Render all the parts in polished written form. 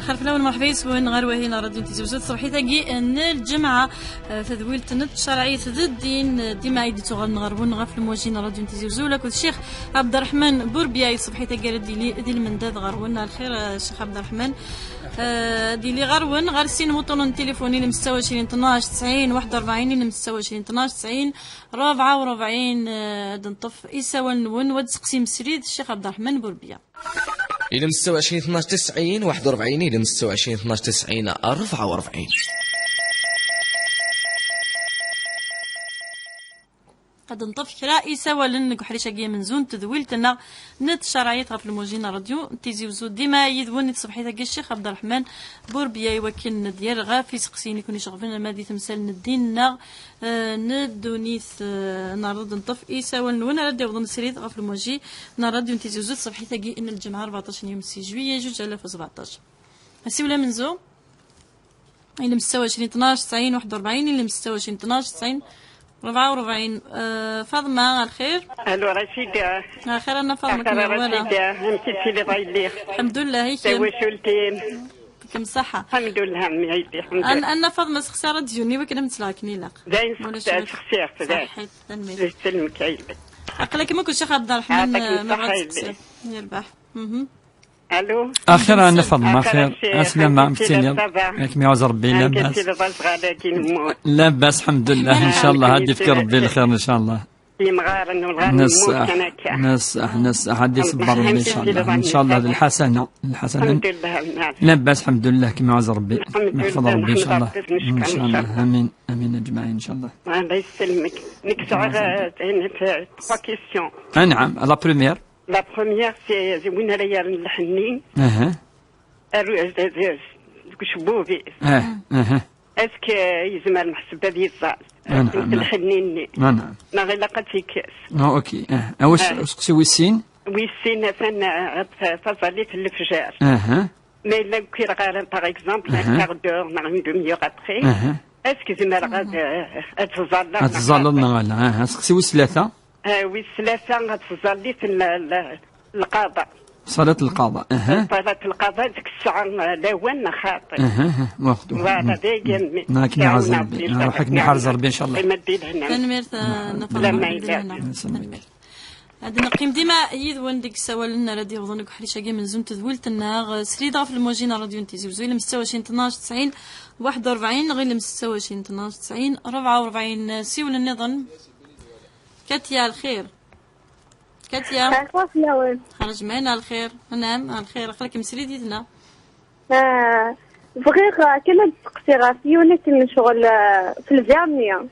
خلف الأول مرحبا يسوين غير وهنا راديو تيزوزات صبحي تاقي أن الجمعة تذويل تنت شرعية ضد دين ديما يدتو غنغربون غف المواجهين راديو تيزوزو لك الشيخ عبد الرحمن بوربياي صبحي تاقي دي المنداد غرون الخير الشيخ عبد الرحمن دي لي غرون غير سين موطون تليفوني ل 26 12 90 41 ل 26 12 90 44 دنطف إيساوال نون ود قسيم سريد الشيخ عبد الرحمن بوربيا إلى 26 12 90 41 إلى 26 12 90 44. قد نطف كرا سوالا نكحريش كيا من زون تذويلتنا نت شرعيات غف الموجين راديو تيزي وزو ديما يذون صبحي تاع الشيخ عبد الرحمن بوربيا يوكل ديال غافي سقسيني كوني شغفنا مادي تمثال ندينا ندونيث نرد نطف سوالا نون راديو ضمن سريد غف الموجي راديو تيزي وزو صبحي تاع ان الجمعه 14 يوم 6 جويلية 2017 السيوله من زو الى 26 12 90 41 الى 26 12 90 44 فاطمة الخير. الو رشيدة. الخير أنا فاطمة كيما رشيدة مشيتي لي ضايلي. الحمد لله هيك. توشلتين. كم صحة. الحمد لله ميدي الحمد لله. أنا فاطمة سخسارة ديوني وكنا متلاقني لاق. زين سخسير زين. صحيت تنمي. يسلمك عيدك. أقلك ما كنت شيخ عبد الرحمن ما بعد سخسير. يربح. الو اخيرا انا فاطمه خير اسلم مفتني ياك ميعوز ربي لاباس لاباس الحمد لله ان شاء الله هادي فيك ربي الخير ان شاء الله نصح هادي صبر ربي ان شاء الله ان شاء الله الحسنه لاباس الحمند لله كما عز ربي يحفظ ربي ان شاء الله ان شاء الله امين امين اجمعين ان شاء الله الله يسلمك نكسع في 3 كيسيون نعم لا بريمير La première, c'est وين راهي الحنين. كشبوبي. اسك يزمر المحسبة ديال الزال. الحنين. نعم. ما غير لقيت في كاس. اوكي. واش سقسي ويسين؟ ويسين فانا فصلي في الفجار. مي لا كي راه باغ اكزومبل ان كار دور نعم دوميور ابخي. اسك زمر غاد اتزال. اتزال نغالا. سقسي وثلاثة. والثلاثة غتظلي في القضاء. صلاة القضاء. صلاة القضاء ديك الساعة لاوان خاطر. واخدو. فوالا دايما. ناك نعز ربي. روحك نحرز ربي إن شاء الله. تنمير تنمير. هذا نقيم ديما يذون ديك سوالنا راديو وظنك حريشه كاع من زون تذولتنا سريده في المواجهه راديو نتيزي وزويله من 26 12 90 41 غير من 26 12 90 44 سيول النظام. كاتيا الخير كاتيا خرج معنا الخير نعم الخير خليك مسريديتنا بغيت كنا تسقسي غاسي ولكن شغل في الجامعة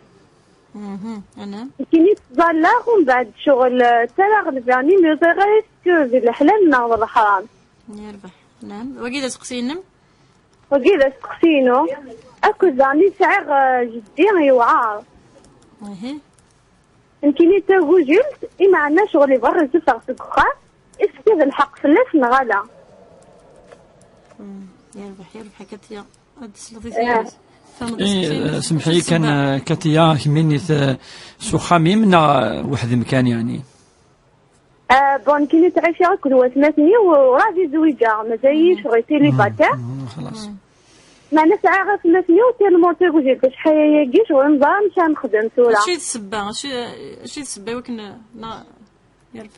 انا كيني تظل ومن بعد شغل تلاغ الجامعة مي غير سكوزي الحلال ناغ الحرام يربح نعم وكيدا تسقسينم وكيدا تسقسينو اكو زاني سعر جدي يوعار يمكن يتوجد إما عنا شغل برا زفر في الكخان إسكيد الحق فلاس نغالا يربح كاتيا سمحي كان كاتيا كميني سخامي من واحد مكان يعني بون كيني تعيشي كل وثماتني وراضي زويجة مازايش غيتي لي باتا خلاص معنا ساعة غا ثماتني وتيرمون تيجوجي باش حيا يجيش ونظام مشان نخدم سولا شي تسبا شي تسبا ولكن يربح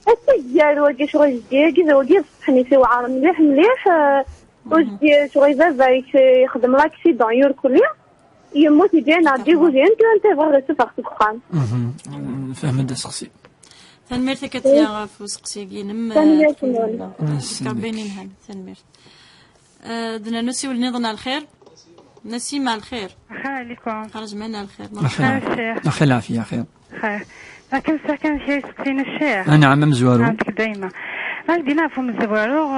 التجار وجي شغل جديد كذا وجي صحني في وعار مليح وجي شغل بابا يخدم لاكسيدون يركلي يموت يجينا ديجوجي انت بغا تفرق تبخان فهم هذا الشخصي تنميرتك كتيا فوسقسي كينم كابينين هاد تنميرت دنا نسي ولنظن الخير نسيم الخير عليكم خرج معنا الخير اخي العافيه خير خير لكن ساكن شي سكتين الشيخ نعم مزوارو عندك دايما غادينا فهم مزوارو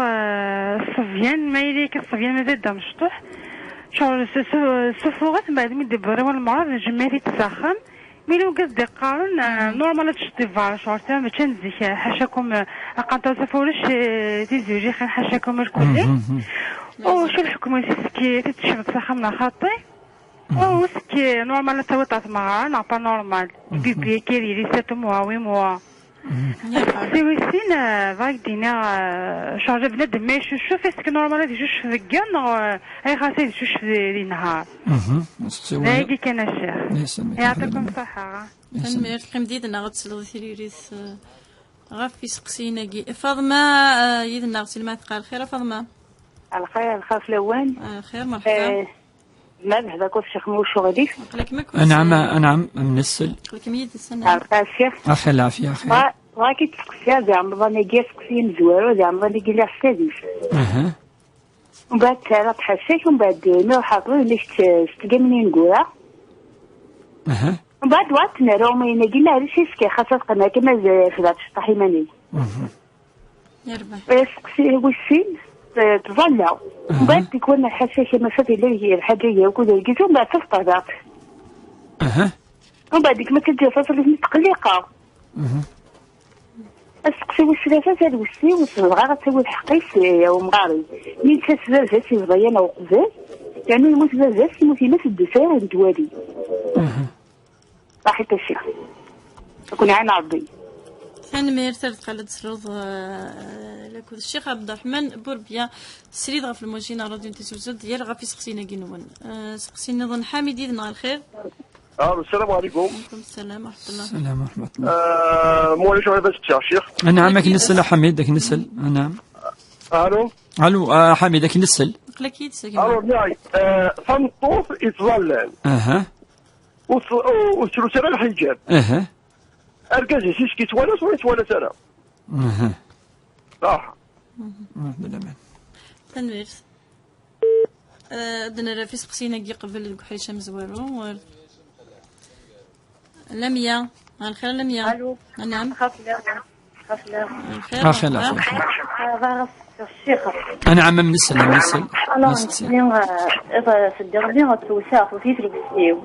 الصفيان ما يليك الصفيان مازال دا مشطوح شغل السفوغات من بعد ما يدبروا المرض الجمالي تسخن ميلو قصدي قارن نورمال تشتي فاشور تما تنزيك حاشاكم قنطو سفورش تيزوجي خان حاشاكم الكل وشو الحكم سكي تتشمت سخمنا خاطي وسكي نورمال توطات معا نعطا نورمال بيبي كيري ريساتو موا وي موا سيويسين فاك دينا شارجة بنادم ما يشوف اسك نورمال يشوف في الجن اي خاصة يشوف في النهار هايدي كان الشيخ يعطيكم الصحة تنمير قمديدنا غتسلغ ثريريث غافي سقسينا كي فاطمة يدنا غسل ما تقال خير فاطمة الخير الخاف لوان خير مرحبا ما هذاك الشيخ موشو غادي نعم منسل قلك ميد السنة الشيخ اخي العافية اخي راكي تسقسيها زي عمرنا كي سقسين زوارو زي عمرنا كي لا حساديس ومن بعد تالا تحسيك ومن بعد ما حاطين ليش تلقى منين نقولها ومن بعد وقتنا راه ما ينقي لا ريسكي خاصة قلنا كما في ذات الشطحي ماني يربح سقسي وسين تظلع ومن بعد تكون حساسة ما فات اللي هي الحاجة وكذا لقيتو ومن بعد تفطر ومن بعد ما تجي فصل متقلقة السقسي والسلافة زاد وسي والصغار تسوي الحقيس يا ومغاري مين تسبب جاسي ضيانة وقزاز يعني يموت بزاف يموت يموت الدفاع الدوالي راح الشيخ أكون عين عرضي ثاني ما يرتد قالت سرود لك الشيخ عبد الرحمن بوربيا سريد غف الموجينا راديو تيزوزود ديال غافي سقسينا كينون سقسينا ظن حامد يدنا الخير. السلام عليكم. وعليكم السلام ورحمة الله. السلام ورحمة الله. مولاي شو هذا الشيخ؟ نعم داك نسل حميد داك نسل نعم. الو حميد داك نسل. قلك يتسكن. الو نعم فنطوف يتظلل. وثلث الحجاب. أركزي سيس كيتوالس ولا يتوالس أنا. صح. تنوير. دنا في سقسينا كي قبل الكحريشه مزوارو لميا الخير لميا. الو نعم خافله الخير هذا الشيخ انا عم من السلام انا اذا صدقني غتوسع في فلوسيو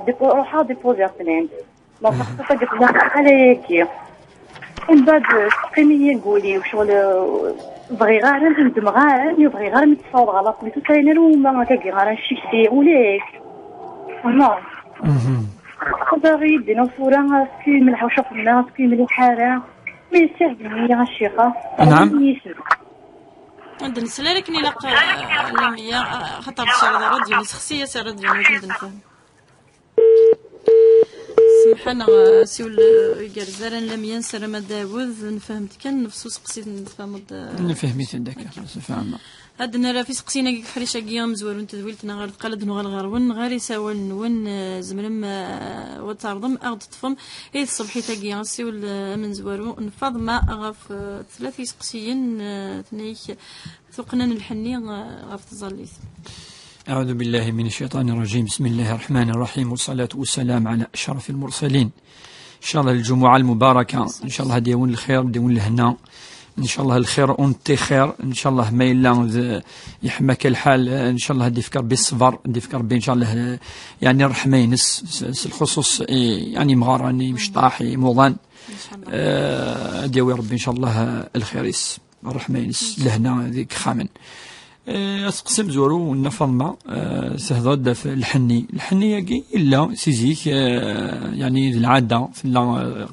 ديبو روحا ديبوزي بلان ما خصك تقدر عليك ومن بعد تقيمي نقولي وشغل بغي غير ندم غير يبغي غير نتصاوب على كل تاينر وما كاكي غير نشيكسي وليك والله باغي يدينا صورة سكي ملح وشوف الناس سكي ملح حارة ما يستهبلني يا الشيخة. نعم عندنا سلا لكن إلا لميا خطر الشارع راديو نسخسية سا راديو نقدر نفهم سمحنا سيول جرزارن لم ينسر ما داوود نفهمت كان نفسو سقسيت نفهم نفهميت عندك فاهمة هاد نرى في سقسينا كي حريشه كيام زوارون تدويلتنا غير قلد نغال غرون غير يساول ون زمرم وتعرضم اغد طفم اي الصبحي تاكي غسيول من زوارو نفض ما غف ثلاثي سقسيين ثنيك ثقنا الحني غف تظليت. أعوذ بالله من الشيطان الرجيم. بسم الله الرحمن الرحيم والصلاة والسلام على أشرف المرسلين. إن شاء الله الجمعة المباركة إن شاء الله ديون الخير ديون الهنا إن شاء الله الخير وانت خير إن شاء الله ما إلا يحمك الحال إن شاء الله ديفكر بالصبر ديفكر إن شاء الله يعني الرحمة ينس الخصوص يعني مغارني مشطاحي موضان ديوي ربي إن شاء الله الخير يس الرحمة ينس لهنا ذيك خامن أتقسم زورو ونفضنا سهضاد في الحني يجي إلا سيزيك يعني العادة في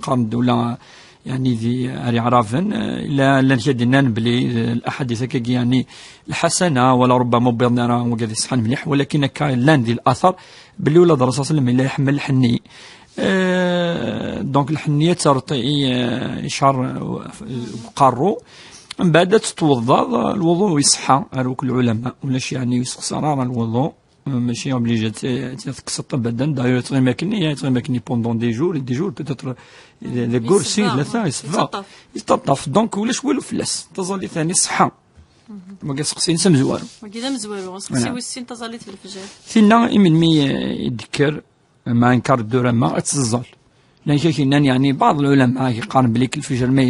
قرن الدولة يعني ذي أري عرافن إلا لنشدنا بلي الأحاديث كي يعني الحسنة ولا ربما بيضنا وقد يصحن مليح ولكن كان لان ذي الأثر بلي ولاد الرسول صلى الله عليه وسلم لا يحمل الحني دونك الحنية ترطي شهر قارو من بعد تتوضا الوضوء يصحى هذوك العلماء ولاش يعني يسقسر الوضوء ماشي اوبليجي تكسر ابدا داير تغيماكني بوندون دي جور بيتيتر لا كورسي ثلاثه يصفى يتطف دونك ولاش والو فلاس تظلي ثاني صحه ما كتسقسي نسم زوارو وكذا مزوارو سقسي وسين تظلي في الفجر فينا من مي يذكر مع انكار الدوره ما تزل لأن كاين يعني بعض العلماء يقارن بليك الفجر ما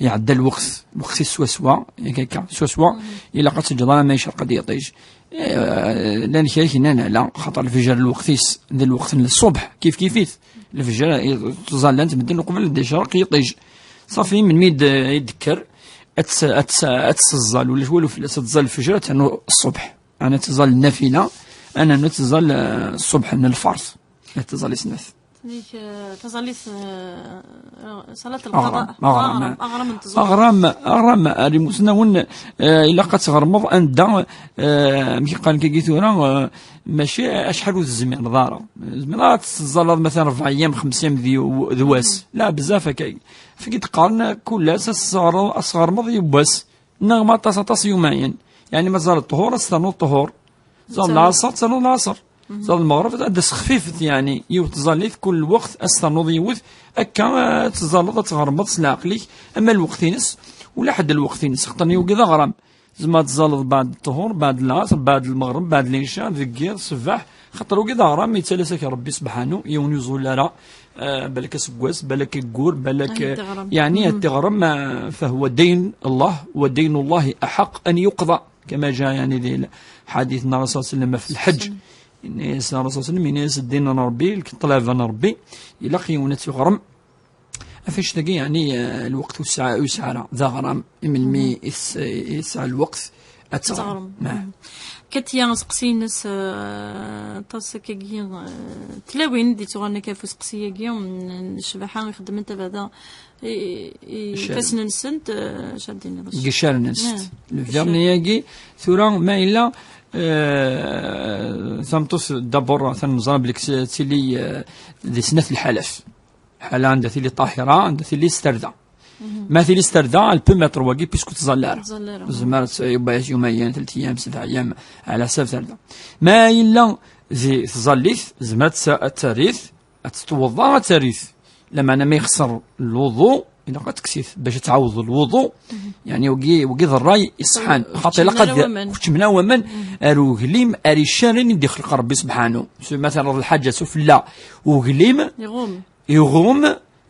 يعدى الوقت سوا هكاك سوا إلا قد سجل ما يشرق قد يطيج لأن كاين لا خاطر الفجر الوقتيس ذا الوقت الصبح كيف الفجر تظل أنت بدل قبل يشرق يطيج صافي من ميد يذكر أتسزل ولا تظل الفجر تنو الصبح أنا تظل النافلة أنا نتظل الصبح من الفرض تظل سنث تظل صلاة القضاء أغرام أريموسنا إلا قد تغرمض أندا كي قال كي ثورا ماشي أشحال الزمن ضارة الزمن تظل مثلا 4 أيام 5 أيام ذواس لا بزاف كي فكي تقارن كل أصغر مض يبواس نغمة تصاص يومين يعني مازال الطهور استنو الطهور زال العصر تنو العصر زال المغرب تدس خفيفة يعني يوتظليت كل وقت استنوض يوث أكا تظل تغرمض سلاقليك أما الوقتينس ولا حد الوقتينس خطني وكذا غرام زعما تظل بعد الطهور بعد العصر بعد المغرب بعد العشاء ذكير صباح خاطر وكذا غرام يتلاسك ربي سبحانه يوم يزول لا بالك سكواس بالك الجور بالك يعني التغرم فهو دين الله ودين الله أحق أن يقضى كما جاء يعني ذي حديث النبي صلى الله عليه وسلم في الحج الناس الرسول صلى الله عليه وسلم الناس الدين ربي طلب ربي إلى قيمة تغرم أفيش تجي يعني الوقت والساعة ذا غرام من مي يسعى الوقت أتغرم كتيا سقسينس تاسكي تلاوين دي تغنى كيف سقسيه كيوم الشباحة يخدم انت بعدا فاسن نسنت شادين قشار نسنت الفيرنياكي ثورا ما إلا ثمتوس دابور ثنظام بلك تيلي ذي سنة الحلف حالا عندها تيلي طاهرة عندها تيلي استردة ما تيلي استردة البومتر واقي بيسكو تزلار زمارت يومين 3 أيام 7 أيام على حساب ثلاثة ما إلا ذي تظليث زمات التاريث تتوضا التاريث لما أنا ما يخسر الوضوء إلا قد تكسيف باش تعوض الوضوء يعني وقي الراي إصحان خاطر لقد كتمنا ومن أروغليم أريشان يدي خلق ربي سبحانه مثلا الحاجة سفلا وغليم يغوم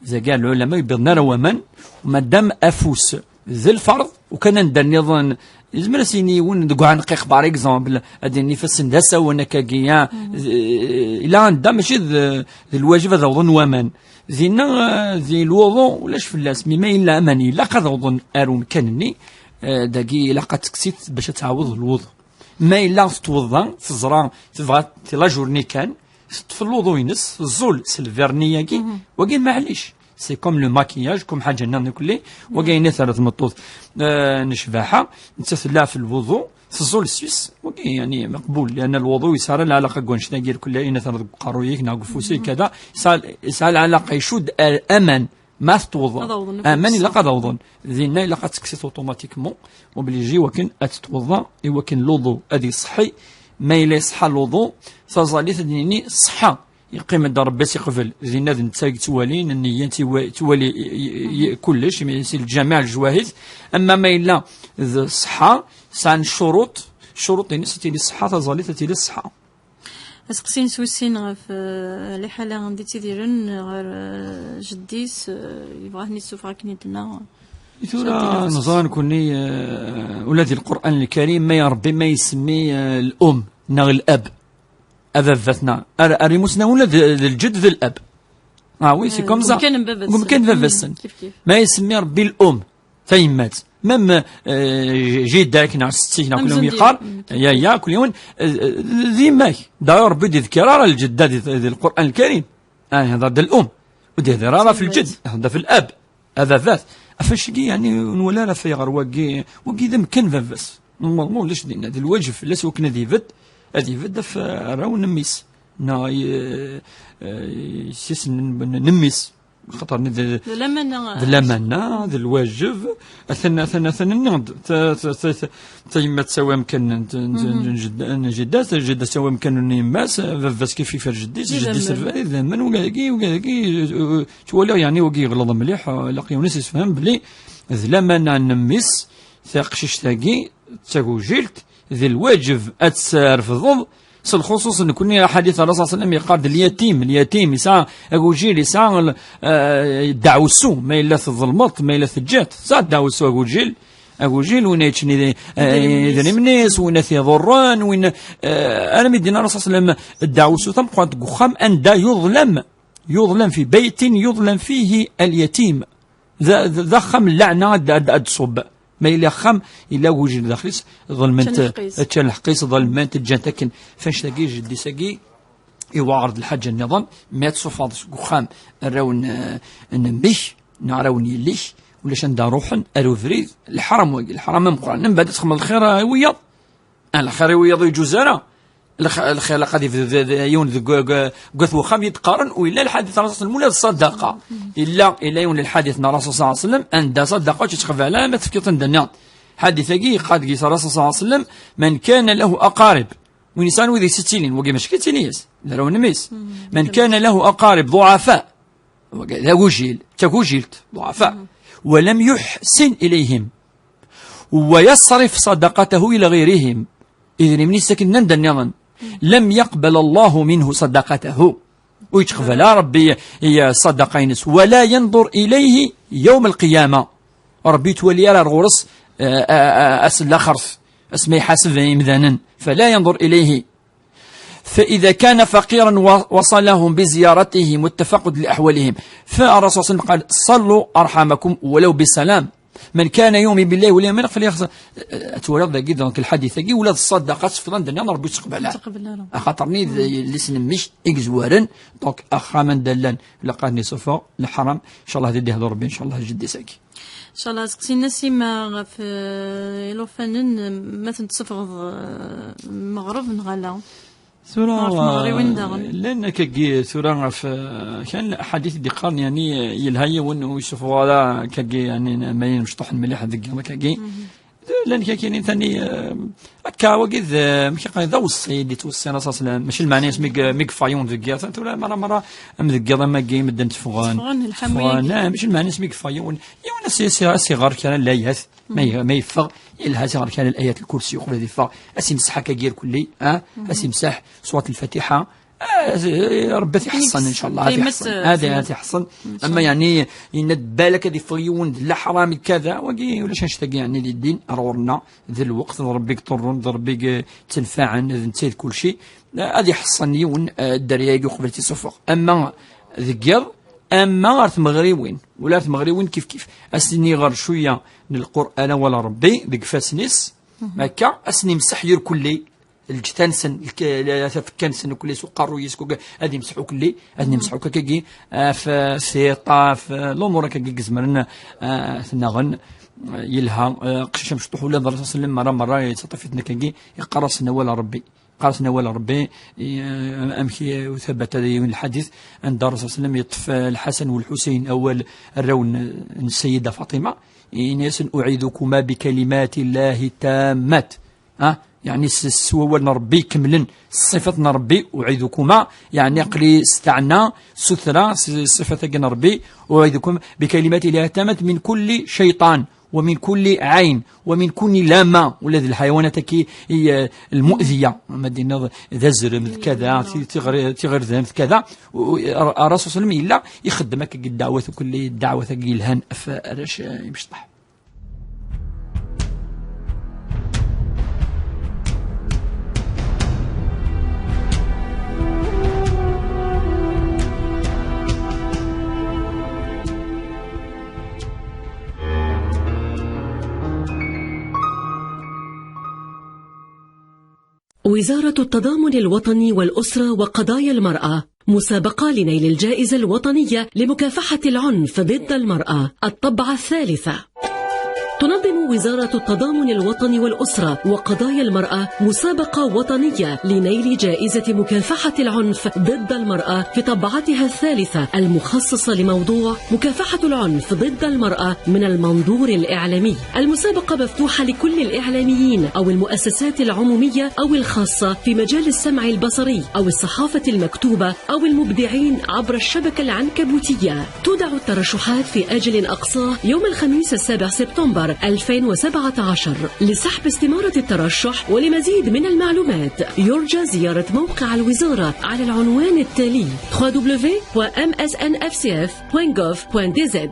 إذا قال العلماء يبدنا ومن ومادام أفوس ذي الفرض وكان ندير نظن زمرا سيني ون دقوا عن قيق بار اكزومبل هادي نفس ندسا وانا كاكيا الا عندها ماشي ذي الواجب هذا وظن ومن ذينا ذي الوضوء ولاش فلاس مما الا اماني لا قد وظن ارو مكانني داكي الا قد تكسيت باش تعوض الوضوء ما الا توضا تزرع تبغى لا جورني كان في الوضوء ينس الزول سلفيرنياكي وكاين معليش سي كوم لو ماكياج كوم حاجه لنا كلي وكاين ثلاث مطوط نشباحه نتسلى في الوضوء في الزول السويس وكاين يعني مقبول لان الوضوء يسال العلاقه كونش ناقير كلها ثلاث قرويك ناقف فوسي كذا يسال العلاقه يشد امان ما تتوضا امان الا قد اوضن ذينا الا قد تكسيت اوتوماتيكمون وبليجي وكن اتتوضا وكن الوضوء ادي صحي ما الا يصحى الوضوء فزالي تديني صحه يقيم الدار ربي يقبل زينا نتاك توالين النية توالي كلش يصير الجميع الجواهز اما ما الا الصحه سان شروط يعني ستيلي الصحه تزالي تتيلي الصحه اسقسين سوسين في لي حاله عندي تيديرن غير جديس يبغى نسوف راكني لنا ثورة نظن كوني ولادي القرآن الكريم ما يربي ما يسمي الأم نغ الأب أذذتنا أريموسنا ولا الجد ذي الأب وي سي كوم زا ممكن بابسن ما يسمي ربي الأم تيمات مم جدك ناع ستيك ناع كلهم يقال يا كل يوم ذي ماي دا ربي يذكر الجدة ذي القرآن الكريم هذا الأم ودي ذرارة في الجد هذا في الأب هذا ذات أفشكي يعني ولا لا في غير وقي ذم كن فبس مو ليش دينا ذي الوجه لاش وكنا ذي فد هذه فد في راو نميس نا سيس نميس خطر ذي لمنا ذي الواجب أثنى نعد تيما تسوى مكان جدة سوى مكان نماس فبس كيف يفر جديس من وقاكي تولي يعني وقي غلط مليح لقي وناس يفهم بلي ذلمنا نميس ثاقشش ثاقي تاكو جلت ذي الواجب أتسار في الضوء الخصوص ان كنا حديث الرسول صلى الله عليه وسلم يقال اليتيم يسعى اقوجيل يسعى الدعوسو ما الا الظلمط ما الا الجات ساعه الدعوسو اقوجيل وين يتشني ذي منيس وين في ضران وين انا مدينا الرسول صلى الله عليه وسلم الدعوسو تبقى قخام ان دا يظلم في بيت يظلم فيه اليتيم ذا خم اللعنه دا صب ما إلا خم إلا وجد داخليس ظلمنت تشلحقيس ظلمنت جانتكن فاش تلاقي جدي ساقي يوعرض الحاجة النظام مات صفاد خام الراون نمبيش نعراون يليش ولا شندا روحن أروفريد الحرم من قرآن من بعد تخمل الخير وياض الخير وياض يجوزانا الخير قد يون قث وخام يتقارن وإلا الحديث الرسول المولى الصدقة إلا يون الحديث الرسول صلى الله عليه وسلم أن صدقة تتخفى لا ما تفكيط الدنيا حديث قد قيس الرسول صلى الله عليه وسلم من كان له أقارب ونسان وذي 60 وقي مشكلة تنيس لو نميس من كان له أقارب ضعفاء تكوجيلت ضعفاء ولم يحسن إليهم ويصرف صدقته إلى غيرهم إذن من السكن نندن لم يقبل الله منه صدقته ويتخفى لا ربي هي صدقينس ولا ينظر إليه يوم القيامة ربي تولي على الغرس أسل خرف اسمي حاسب مذانا فلا ينظر إليه فإذا كان فقيرا وصلهم بزيارته متفقد لأحوالهم فالرسول صلى الله عليه وسلم قال صلوا أرحمكم ولو بسلام من كان يؤمن بالله واليوم الآخر فليخسر تولد ذاك دونك الحديث ذاك ولاد الصدقات في فلان دنيا ربي تقبلها خاطرني لسن مش إكزوارن دونك أخا من دلان لقاني صفا الحرام إن شاء الله هدي هذا ربي إن شاء الله جدي ساكي ان شاء الله سقسينا سيما في لوفانن ما تنتصفغ المغرب نغلا سورة لأن كجي سورة كان حديث دقان يعني يلهي وإنه يشوفوا على كجي يعني ما يمشطح الملح ذيك ما كجي لأن كاين ثاني كاوجد مش قاعد ذا السيد توصي أنا صاص مش المعنى ميج فايون ذيك ولا مرة ذيك ما جاي مدن تفغان لا مش المعنى ميج فايون يونا صغار كان لا يهث ما يفغ إلا صغار كان الآيات الكرسي يقول هذه فغ أسمسح كجير كلي أسمسح صوت الفاتحة ربي يحصن ان شاء الله هذا يحصن اما يعني يند بالك هذه فيون لا حرام كذا وقي ولا شنشتاق يعني للدين رورنا ذا الوقت ربيك طرون ربيك تنفعن نسيت كل شيء هذه يحصن يون الدرياق قبل تصفق اما ذكر اما ارث مغريوين ولا ارث مغريوين كيف اسني غير شويه للقران ولا ربي ذيك فاسنس هكا اسني مسحير كلي الجتانسن الكنسن كل سقر ويسكو هذه مسحو كلي هذه مسحو كاكي في سيطا في الامور كاكي زمرنا ثنغن يلها قشم شطح ولا الرسول صلى الله عليه وسلم مره يتصطفتنا كاكي يقرصنا ولا ربي قرصنا ولا ربي امشي وثبت هذه من الحديث عند الرسول صلى الله عليه وسلم يطف الحسن والحسين اول الرون السيده فاطمه إنس اعيذكما بكلمات الله التامات يعني سوى ربي كملن صفة ربي أعيذكما يعني قلي استعنا سترة صفة ربي أعيذكم بكلمات الله التامات من كل شيطان ومن كل عين ومن كل لامة والذي الحيوانات كي هي المؤذية مدينة ذا زرم كذا تغير ذا كذا الرسول صلى الله عليه وسلم إلا يخدمك الدعوة كل الدعوة كي الهن فراش يمشطح. وزارة التضامن الوطني والأسرة وقضايا المرأة مسابقة لنيل الجائزة الوطنية لمكافحة العنف ضد المرأة الطبعة الثالثة. تنظم وزارة التضامن الوطني والأسرة وقضايا المرأة مسابقة وطنية لنيل جائزة مكافحة العنف ضد المرأة في طبعتها الثالثة المخصصة لموضوع مكافحة العنف ضد المرأة من المنظور الإعلامي. المسابقة مفتوحة لكل الإعلاميين أو المؤسسات العمومية أو الخاصة في مجال السمع البصري أو الصحافة المكتوبة أو المبدعين عبر الشبكة العنكبوتية. تودع الترشحات في آجل أقصاه يوم الخميس 7 سبتمبر أكتوبر 2017 لسحب استمارة الترشح. ولمزيد من المعلومات يرجى زيارة موقع الوزارة على العنوان التالي www.msnfcf.gov.dz.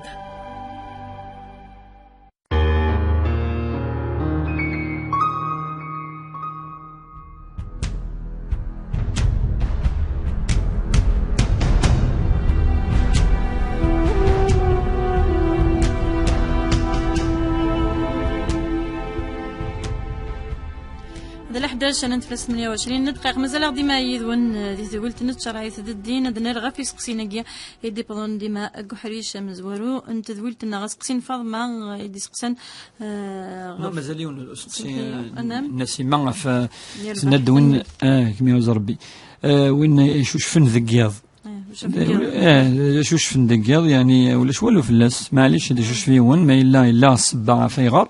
هذا 11 انا في 28 دقائق مازال ديما يذون دي قلت نتشرعي الدين هذا نرغى في سقسينا يدي بضون ديما قحريش مزورو انت ذولت لنا غسقسين فاطمه يدي سقسان مازال يون نسيما في ندون كما يوز ربي وين شوش فن ذقياض شوش فن ذقياض يعني ولا شوالو فلاس معليش هذا شوش فيون ما الا الصباع في غار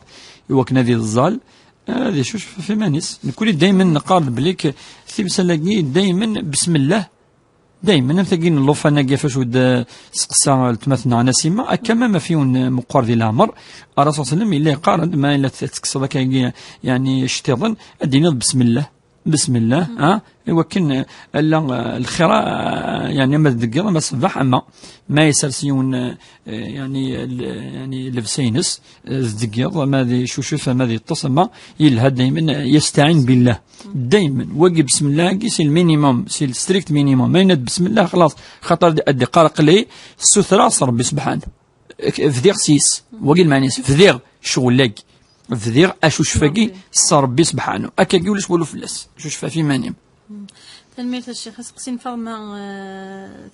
يوكنا ذي الظال هذه شوش في مانيس نقول دائما نقارب بليك ثيبسلاقي دائما بسم الله دائما نتلاقين اللوفا ناقي فاش ود سقسا تمثلنا نسيمه كما ما فيون مقار ديال العمر الرسول صلى الله عليه وسلم الا قارن ما الا تكسر يعني اشتضن ادينا بسم الله بسم الله ولكن الخير يعني ما تذكر ما صباح اما ما يسرسيون يعني لفسينس تذكر ما ذي شوف ما ذي التصمة يلها دائما يستعين بالله دائما وقي بسم الله كيس المينيموم سي الستريكت مينيموم ما يند بسم الله خلاص خاطر ادي قارق لي السترة ربي سبحانه فدير سيس وقي المعني فدير شغل فدير اشوش فاكي ربي سبحانه اكاكي ولا شوالو فلاس شوش في مانيم تنميت الشيخ سقسين فاطمه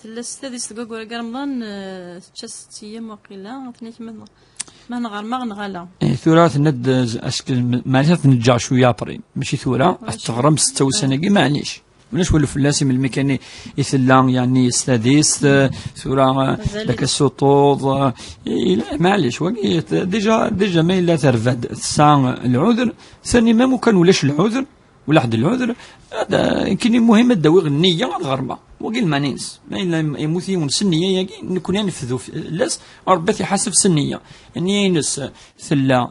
ثلاث ثلاث دقائق ولا رمضان تشست ايام وقيلا ثنيت ما نغار ما نغالا ثورات ند اشكل معناتها نرجع شويه بري ماشي ثوره تغرم 6 سنه كي معليش ولاش ولو فلاسي من الميكاني يثلا يعني استاديس ثوره داك السطوط معليش وقي ديجا ما الا ترفد الساعه العذر ثاني ما كان ولاش العذر ولا حد العذر هذا يمكن مهم الدواء النية الغربة وقيل ما ننس ما إلا يموتيون سنية يجي نكون نفذوا لاس ربي يحسب سنية يعني ينس ثلها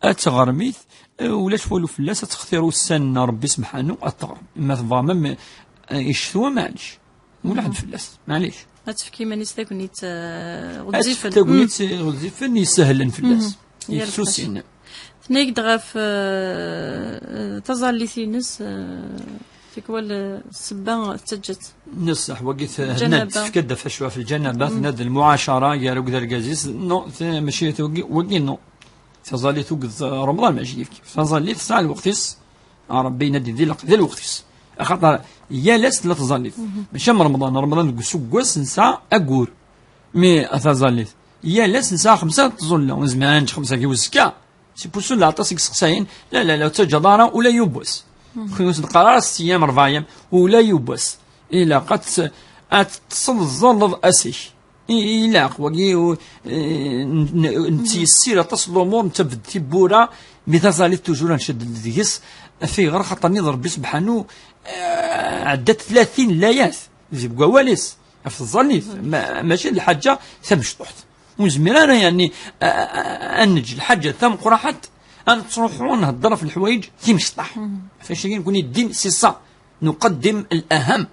أتغرميث ولا شفولو في اللاس تختاروا السن ربي سبحانه أتغرم ما تضامن يشتوى معلش ولا حد في اللاس معليش أتفكي ما نستاك نيت غزيفن أتفكي غزيفن يسهلن في اللاس يسوسين نيك غاف تظل ثينس في كوال السبان تسجت نصح وقيت ند كدا فشوه في الجنة ند المعاشرة يا رقد الجازيز نو ماشي وقي نو تظل توقد رمضان ماشي كيف تظل ساعة الوقتيس ربي ندي ذي الوقتيس خاطر يا لاس لا تظل ماشي رمضان قسوقس نساء أقول مي تظل يا لاس نساء 5 تظل وزمان 5 كيوزكا سي بوسو لا عطاسك سقساين لا تجدارا ولا يبوس كنت القرار 6 أيام 4 أيام ولا يبوس إلا قد تصل الظل أسيش إلا قوي نتيسير تصل الأمور نتبد تبورا مثال توجور نشد الديس في غير خاطر نظر ربي سبحانه عدت 30 ليالي يبقى واليس في الظل ماشي الحاجة ثمش طحت وزميرانا يعني أنج الحاجة ثم قراحت أن تروحون نهضر في الحوايج تمشطح فاش نكون الدين سيصا نقدم الأهم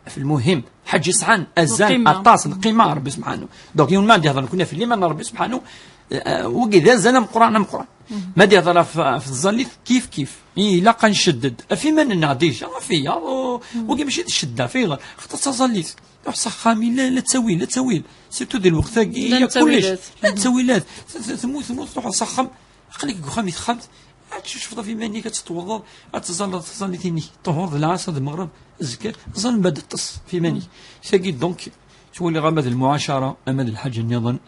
في المهم حاج يسعان أزان أطاس القيمة ربي سبحانه دوك يوم ما دي هضر كنا في اليمن ربي سبحانه وكذا زلم قرآن ما دي هضر في الظليف كيف لا قنشدد في من نعديش فيا وكي ماشي الشدة في غير خاطر ظليف روح سخامي لا تسويل سيرتو ديال الوقت هي كلش لا تسويلات تموت تروح تسخم خليك خامي تخمت تشوف في ماني كتتوضا تظل ثاني طهور العصر المغرب الزكاه ظل بدا تص في ماني ساقي دونك شو اللي غامد المعاشره امام الحاج النظام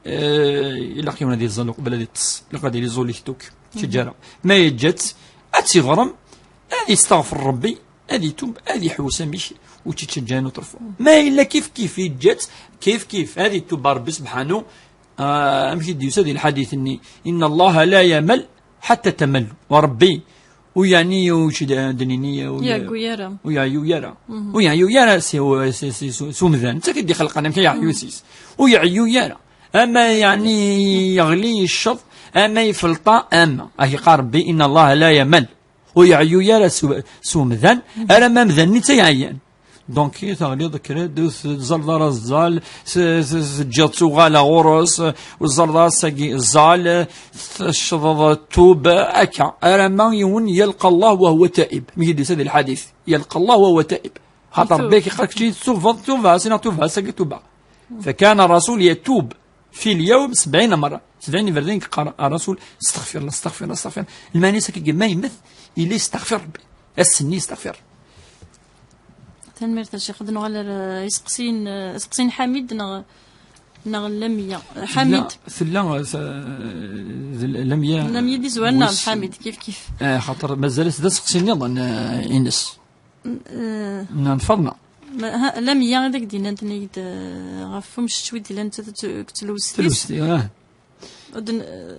الا قيونا ديال الظل قبل هذه تص لقى ديال زوليتوك شجره ما يجات اتغرم هذه استغفر ربي هذه توب هذه حوسه ماشي وتتشجعن وطرفوا ما الا كيف جات كيف هذه توب ربي سبحانه امشي ديوسا ديال الحديث اني ان الله لا يمل حتى تمل وربي ويعني وش دنينيه ويا يويرا سومذان انت كدي خلقنا كي يعيوسيس ويا يويرا اما يعني يغلي الشط اما يفلطا اما اهي قال ربي ان الله لا يمل ويعيو يا سومذان ارى ما مذني تيعيان دونك تغلي ذكر دوث زلدار الزال جاتو غالا غورس والزلدار ساقي الزال الشضض توب اكا ارى ما يون يلقى الله وهو تائب ميدي هذا الحديث يلقى الله وهو تائب خاطر ربك قالك شي توفا سينا توفا ساقي توبا فكان الرسول يتوب في اليوم 70 مرة 70 فردين قال الرسول استغفر الله استغفر الله استغفر الله الماني ساكي ما يمث إلي استغفر ربي السني استغفر تنمير الشيخ نغال يسقسين حميد لمية حميد لمية دي زوالنا حميد كيف خاطر مازال سقسيني ظن إنس نفضنا لمية هذاك دينا تنيد غفهم شوي ديال تلوستي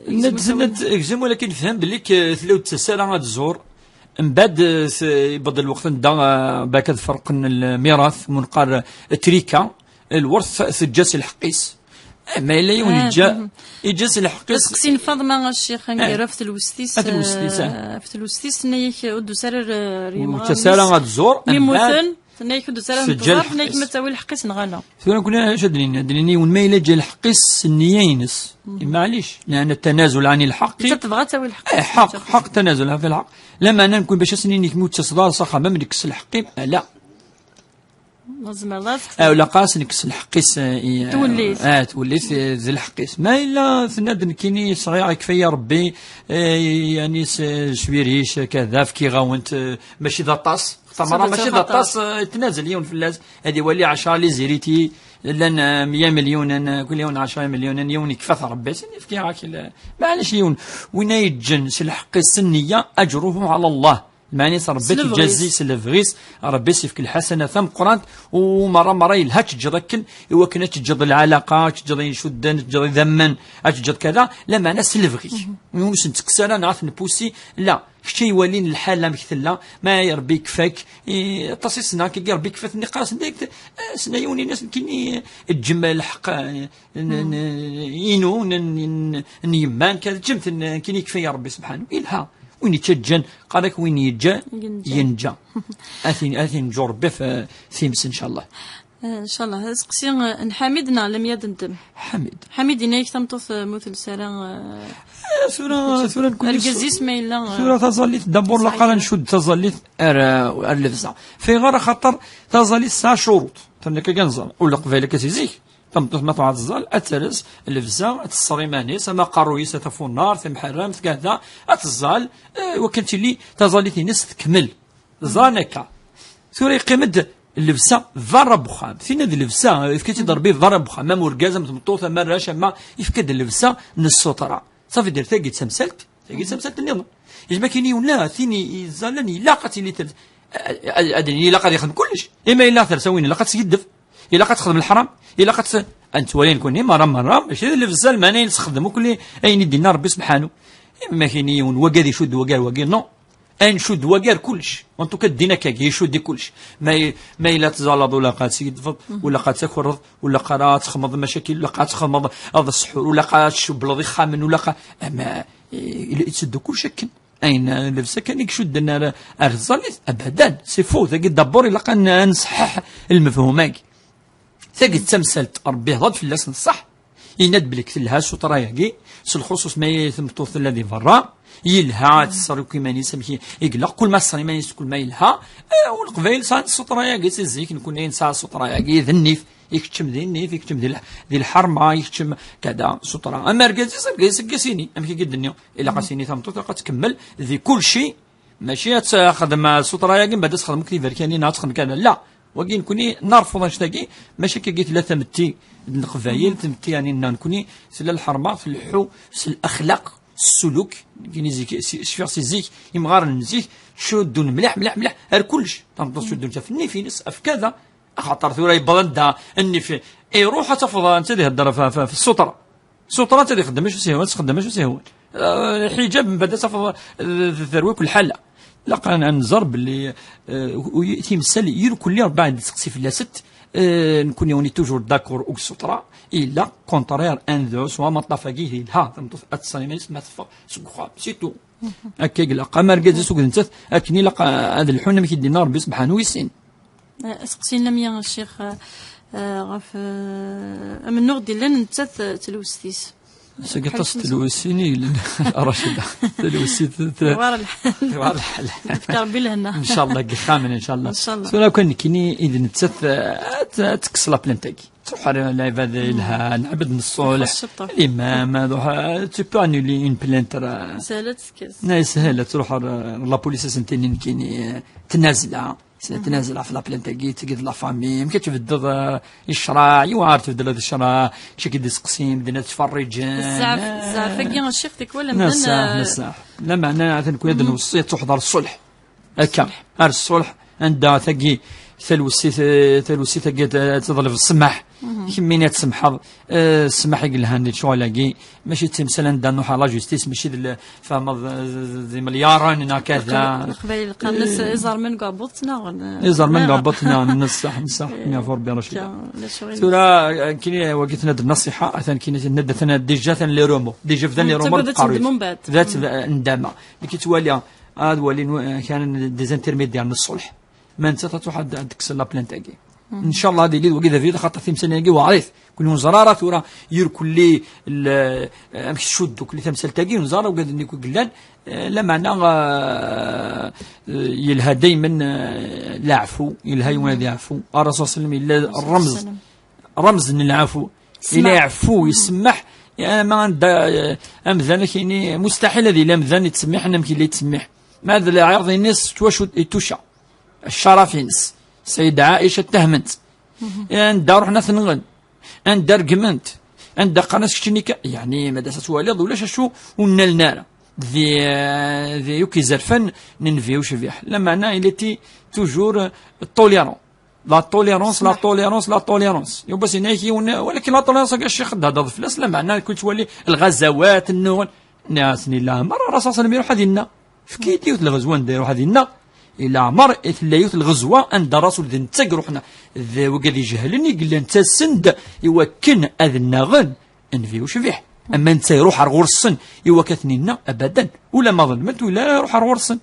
ند اكزم ولكن فهم بليك ثلاث تسالة غاد الزور من بعد يبدا الوقت ندا باك فرق الميراث منقار تريكا الورث سجاس الحقيس ما الا يون يجاس الحقيس سقسين فاطمه الشيخ نقرا في الوستيس في الوستيس نيك ودو سرر ريما تسالة غاد الزور يموتن نايك دو سلام بزاف نايك ما تساوي الحقيس نغانا ثم كنا شدني وين ما الا جا الحقيس النيينس معليش لان التنازل عن الحق انت تبغى تساوي الحقيس حق تنازل في الحق لما انا نكون باش سنينك موت تصدار صخا ما ملكس الحقيم لا لازم الله ولا قاس نكس الحقيس توليت توليت ذي الحقيس ما الا ثناد كيني صغير كفايه ربي يعني شويريش كذا كي غاونت ماشي ذا طاس مرة ماشي ذا طاس تنازل يون في اللاز هذه ولي 10 لي زيريتي لان 100 مليون كل يوم 10 مليون يوم يكفى ربي سنفكي هاك معليش يون وين يجن الحق السنيه اجره على الله معني ربي تجازي سلفغيس ربي سيفك الحسنه ثم قرانت ومره يلها تجركن اوا كنا تجد العلاقه تجد يشدن تجد ذمن تجد كذا لا معنى سلفغي ونس نتكسر نعرف نبوسي لا شي يولين الحاله مثلا ما يربي كفاك تصيصنا كي يربي كفاك النقاص ديك سنايوني ناس كيني الجمال الحق ينو نيمان كذا جمت كيني كفايه ربي سبحانه إلها وين يتجن قالك وين يجا ينجا اثين جور بف ثيمس ان شاء الله ان شاء الله سقسي نحمدنا لم يدندم حميد نايك تمطف مثل سرا سورة نكون الجزيس ما الا سورة تظليت دبور لقال نشد تظليت اللفزة في غير خطر تظليت 9 شروط تنك كنزل ولا قبيلك تيزيك تمطف مطعم الزال أترز اللفزة الصريماني سما قروي ستفو النار ثم حرام كذا أتزال وكنت لي تظليت نس تكمل زانكا سورة قيمد اللبسه ضرب بخام فين هذه اللبسه يفكتي ضربي ضرب بخام ما مركزه مطوطه ما راش ما يفكد اللبسه من السطره صافي دير تاقي تسمسلت النظام يجمع كاين ولا ثيني زالني لاقت لي ادني لاقت يخدم كلش اما الا ثرسوين لاقت يدف الا قد تخدم الحرام الا قد انت ولين كوني مره ماشي اللبسه الماني نستخدمو كل اين يدينا ربي سبحانه اما كاين وقاد يشد وقال نو انشد وقال كلش وانتو كدينا كاكي يشد كلش ما الا تزالض ولا قاد تفض ولا قاد تكرض ولا قاد تخمض مشاكل ولا قاد تخمض هذا السحور ولا قاد تشبلض خامن ولا اما يتسد كل شك اين لبسه كان يشد لنا اغزاليت ابدا سي فو ذاك الدبور الا كان نصحح المفهوم ثاقي تمثلت ربي هضد في اللسن الصح يند بلك لها سطرا ياكي الخصوص ما يثمطوث الذي برا يلها تصري كيما نسميه يقلق كل ما صري ما كل ما يلها والقبيل صار السطرا ياكي تزيك نكون انسان سطرا ياكي ذنيف يكتم ذي النيف يكتم ذي الحرمه يكتم كذا سطرا اما رقاز قاسيني ام كي قد النيو الا قاسيني ثمطوث تكمل ذي كل شيء ماشي تاخذ مع السطرا ياكي بعد تخدم كيف كاني ناتخدم كذا لا وكين كوني نرفض نشتاقي ماشي كي قلت لا ثمتي القبايل ثمتي يعني نكوني سلا الحرمه في الحو في الاخلاق السلوك كاين زيك شفير زيك يمغار نزيك شدوا مليح هر كلش تنض شدوا انت في ناس في كذا خاطر ثورا يبدا اني في اي روح تفضل انت اللي هضر في السطره السطره انت اللي خدمش تخدمش سيهون الحجاب من بعد تفضل الثروه الحاله لقى نزرب اللي تيمسل يرو كل 4 تسقسي في لا 6 نكون يوني توجور داكور او سوترا الا كونترير ان ذو سوا ما طافاكي ها تنطف اتصالي ما تفق سكخا سيتو هكا قال قمر كاز سوق نتات اكني لقى هذا الحون ما كيدينا ربي سبحانه ويسين سقسينا ميا الشيخ غاف من نغدي لنا نتات تلوستيس سقطت تلوسيني رشيدة تلوسي ورا الحل تفكر بالهنا ان شاء الله خامن ان شاء الله ان شاء الله سولا كان كيني اذا نتسث تكسلا بلانتاكي تروح العباد لها نعبد الصالح الامام هذا تي بو انولي اون بلانت سهلت كاس سهله تروح لا بوليس سنتين كيني تنازل في لابلانتاكي تقعد لا فامي يمكن تبدل الشراع يوعر تبدل هذا الشراع شي كي تقسيم بدنا تفرج الزعف كي الشيخ تك ولا نصح لا معناه نكون هذا الوصيه تحضر الصلح هكا الصلح عندها ثقي ثلوسي تقعد تظل في السماح كمينات سمحض السماح يقول لها ندير شو لاقي ماشي تمثال عندنا نروح على جوستيس ماشي فما زي مليارين كذا قبيل الناس يزار من قبطنا يزار من قبطنا نصح يا ربي رشيد ترى كاين وقتنا النصيحه اثن كاين ندثنا ديجا لي رومو ديجا فدان لي رومو ذات ندامه اللي كتوالي هذا ولي كان ديزانترميدير من الصلح ما انت تروح عندك لا بلانتاكي ان شاء الله هذه اللي وكذا في خاطر تمثال ناقي وعريف كل زراره ترى ير كل امشي شد كل تمثال تاقي وزاره وقاد نيكو قلان لا معنى يلها دائما لا عفو يلها يوم يعفو الرسول صلى الله عليه وسلم الرمز ان العفو الى يعفو يسمح ما عند امذان كاين مستحيل هذه لا امذان يتسمح انا يمكن اللي تسمح ماذا لا يعرض الناس تواشد يتوشا الشرف ينس سيدة عائشة تهمنت ان دار حنا ثنغن ان دار قمنت ان دار قناس كشنيكا يعني مدرسة والد ولا شو ونلنا ذي يوكي زرفن ننفيو شفيح لما انا التي توجور التوليرون لا توليرونس لا توليرونس لا توليرونس يو بس هناكي ولكن لا توليرونس الشيخ هذا فلاس لا معناه كنت تولي الغزوات النون ناس لا مره الرسول صلى الله عليه وسلم يروح هذينا فكيتي الغزوان دايرو هذينا الى عمر ثلاث الغزوه عند الرسول ذي نتاق روحنا ذا وقال يجهلني قال لي انت سند يوكن اذنا غن انفيو شفيح اما انت يروح على غرسن يوكثنينا ابدا ولا ما ظلمت ولا يروح على غرسن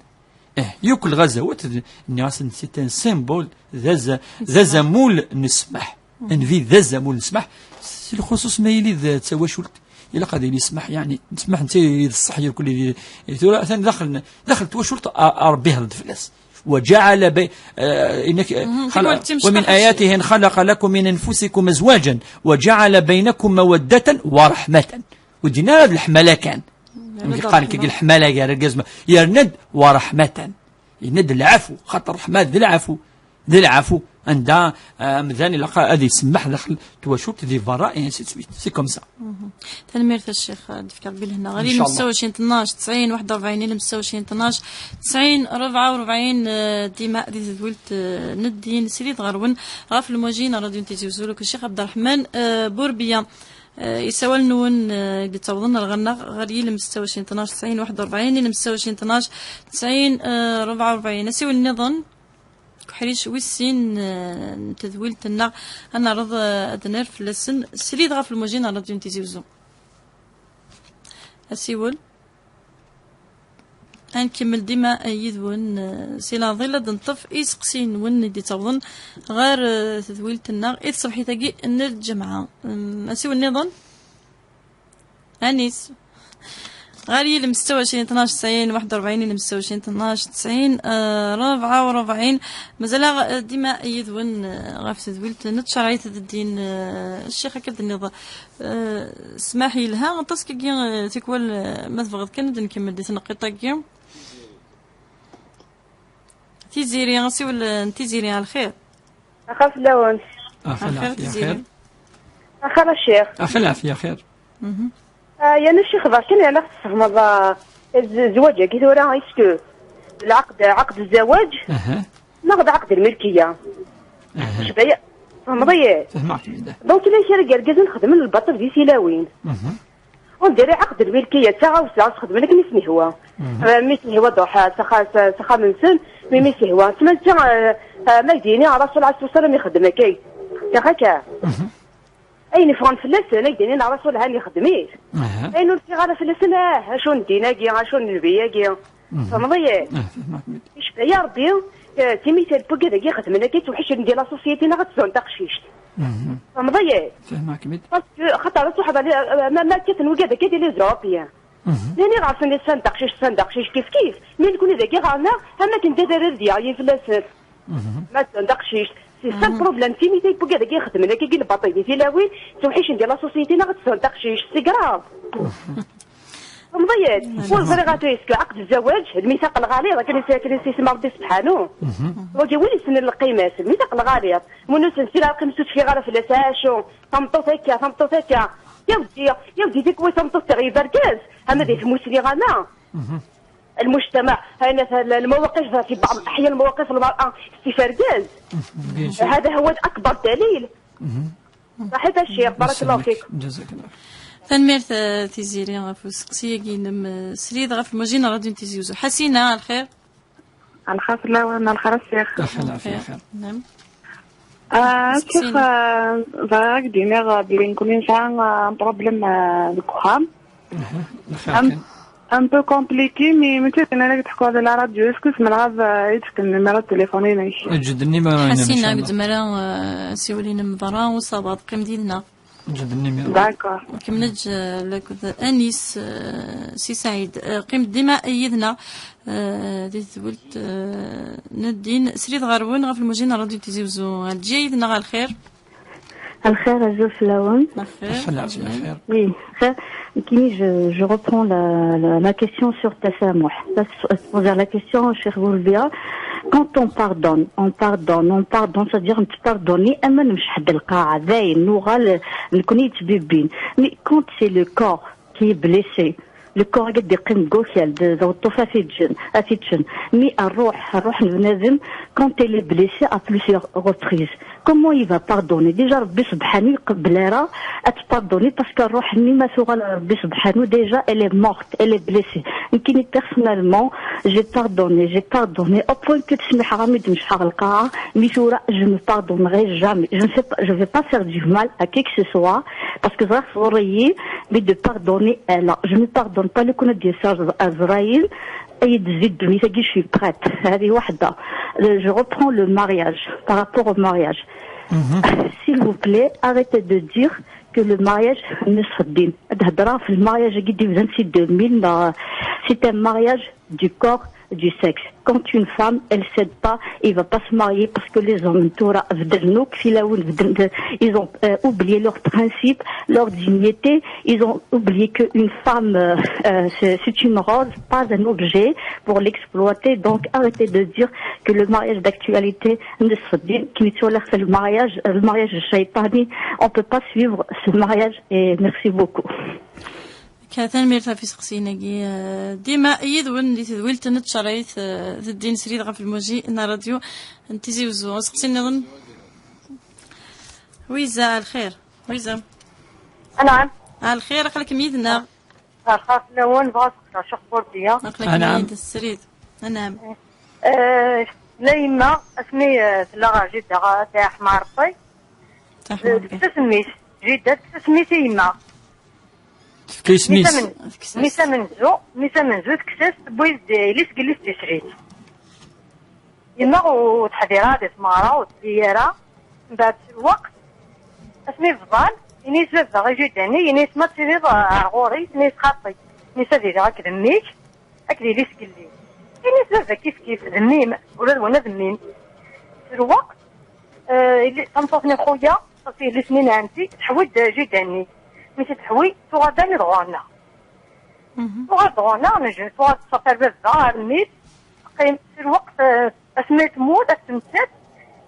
يوكل غزوات الناس نسيت سيمبول ذا زمول نسمح انفي ذا زمول نسمح الخصوص ما يلي ذا تواشلت إلا قادر يسمح يعني نسمح أنت الصحيح كل ثاني دخل توشلت ربي هذا الفلاس وجعل إنك ومن آياته إن خلق لكم من أنفسكم أزواجا وجعل بينكم مودة ورحمة ودينا هذا الحملة كان قال كي الحملة يا رجال يرند ورحمة يند العفو خاطر رحمة ذي العفو عندها مذاني لقى هذه يسمح داخل تواشوت ذي فراء سي كوم سا تنمير الشيخ تفكر بالهنا غير مستوى 12 90 41 الى مستوى 12 90 44 ديما دي ولت ندين سيريد غرون غاف المواجين راديو تيزي وزولك الشيخ عبد الرحمن بوربيا يسوال نون اللي تعوضنا الغنى غير مستوى 12 90 41 الى مستوى 12 90 44 نسيو النظام حريش ويسين تذويلت النار انا رضا ادنر في اللسن سريد غاف الموجين على راديو تيزيوزو اسيول نكمل ديما يذون سيلا ظل دنطف يسقسين ون دي تظن غير تذويلت النار اذ صبحي تجي ان الجمعه اسيول النظام انيس غالي المستوى 12 90 41 المستوى 12 90 44 مازال ديما يذون غاف تذويلت نتشرعيت الدين الشيخ كبد النظام سماحي لها غطاس كي تكوال ما تبغض كان نكمل ديت نقيطه كي تيزيري غاسي ولا تيزيري على الخير اخاف لون خير اخاف الشيخ اخي العافيه خير يا الشيخ بركن انا فهم الزواج كي ثورا اسكو عقد الزواج ناخذ عقد الملكيه شبيه فهمتي دونك الا شي رجال نخدم البطل في سلاوين وندير عقد الملكيه ساعه وساعه نخدم لك ميسمي هو ميسمي هو ضحى سخا من سن ميسمي هو تما ما يديني على رسول الله صلى الله عليه وسلم يخدم كي هكا اين فغن فلاس انا ديني على رسول هاني خدميت اين نلقي على فلاس انا اشو نديناكي اشو نبياكي فهمتي ايش يا ربي تيميتال بوكا داكي خدمنا كي توحش ندير لا سوسيتي نا غتزون تقشيش فهمتي فهمك ميت خاطر صحاب ما كتنوكا داكي ديال لي زوروبيان لاني غاسني صندق شيش كيف ملي نكون داكي غانا اما كنت داير ديالي فلاسات ما صندق شيش سي سا بروبليم تيميتال بوكا داكي خدمنا كي الباطي دي تيلاوي توحش ندير لا سوسيتي نا غتزون تقشيش سي كراف مضيت والبريغاتو يسكو عقد الزواج الميثاق الغليظ كان يسمى ربي سبحانه وجا ولي سن القيمه الميثاق الغليظ منو سنسير القيمه في غاله فلاساشو تمطوط هكا يا ودي ديك وي تمطوط غير بركاز اما ديك موسلي غانا المجتمع هنا المواقف في بعض الاحيان المواقف المراه في فركاز هذا هو اكبر دليل صحيح الشيخ بارك الله فيك جزاك الله تنميرت تيزيري غف سقسيه كينم سريد غف الموجين راديو تيزيوزو حسينه على الخير على الخير لا وانا الخير الشيخ خير نعم شيخ فاك دينا بلي نكون انسان بروبليم الكحام ان بو كومبليكي مي متى انا كتحكوا على لا راديو اسكو سمع يتك النيميرو التليفوني ماشي جد النيميرو حسينه قد مرا سيولينا مبرا وصابط قيم ديالنا جد النيميرو داكور كملج لك انيس سي سعيد قيم ديما ايدنا دي تقولت ندين سريد غارون غف الموجين راديو تيزيوزو الجيدنا غا الخير الخير الزوف لون الخير oui Kini, je reprends la question sur Tassamouh. Poser la question, cher Goulbia. Quand on pardonne, c'est-à-dire on te pardonne, mais مش حد القاعة ذاين نوغال نكوني تبيبين. Mais quand c'est le corps qui est blessé, le corps قد يقيم قوكيال ذو الطفا في الجن. Mais الروح البنادم quand elle est blessée à plusieurs reprises. Comment il va pardonner? Déjà, Rabbi Subhanahu قبلها pardonner parce que الروح نيما ثوغال Rabbi Subhanahu déjà elle est morte, elle est blessée. يمكن personnellement j'ai pardonné au point que تسمح غامد مش حغلقها ميثورا je ne pardonnerai jamais. Je ne vais pas faire du mal à qui que ce soit parce que ça serait mais de pardonner elle. Je ne pardonne pas le كنا ديال Azraïl. Je suis prête. Je reprends le mariage. Par rapport au mariage. S'il vous plaît, arrêtez de dire que le mariage ne se dit. Le mariage c'est un mariage du corps, du sexe. Quand une femme, elle cède pas, il va pas se marier parce que les hommes, ils ont oublié leurs principes, leur dignité. Ils ont oublié qu'une femme, c'est une rose, pas un objet pour l'exploiter. Donc, arrêtez de dire que le mariage d'actualité ne se dit qu'il est le mariage shaitani. On peut pas suivre ce mariage et merci beaucoup. كاتن ميرتا في سقسيناكي ديما ايد ولي تدويل تنتشريت الدين سريد غا في الموجي نا راديو انتي وزو سقسينا ظن ويزا الخير ويزا نعم الخير اقلك ميدنا خاص لون بغا شخص بورديه اقلك ميد السريد نعم ليما اسمي لا جده تاع حمار طي تسميت جده تسميت يما كيسميس ميسا منزو تكسس بويز ليس قليس تسريت يما وتحضيرات اسمارا وتسيارة بعد الوقت اسمي فضال ينيس بابا غي جداني ينيس ما تسيري غوري ينيس خاطي ينيس هذي هاك ذميك هكذا ليس قلي ينيس بابا كيف ذميم ولا وانا ذميم في الوقت تنصفني خويا تصير لي سنين عندي تحود جداني مي تتحوي تغاداني دغوانا نجي تغاد تصفر بابا رميت قيم في الوقت اسمي تموت اسمتات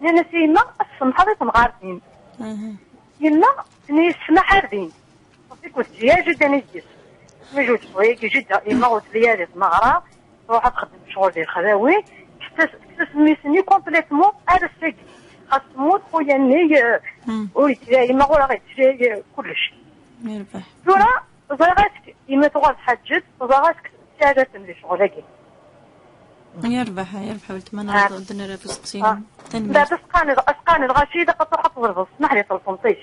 لان سيما السمحة دي تنغارتين يما تنيس سما حاردين صافي كنت جيا جدا نجيس مي جوت شوية كي جدا يما غوت ليا دي تمغرا تروح تخدم شغل ديال الخداوي تسمي سني كومبليتمون هذا السيك خاص تموت خويا ني ويتجا يما غولا غيتجا كلشي يربح دورا زغاسك يما تغال تحجد زغاسك تاجات من شغلك يربح ولتمنى ردنا راه في سقسينا لا اسقاني الغشيده قطعت ضرب اسمح لي طلقمطيش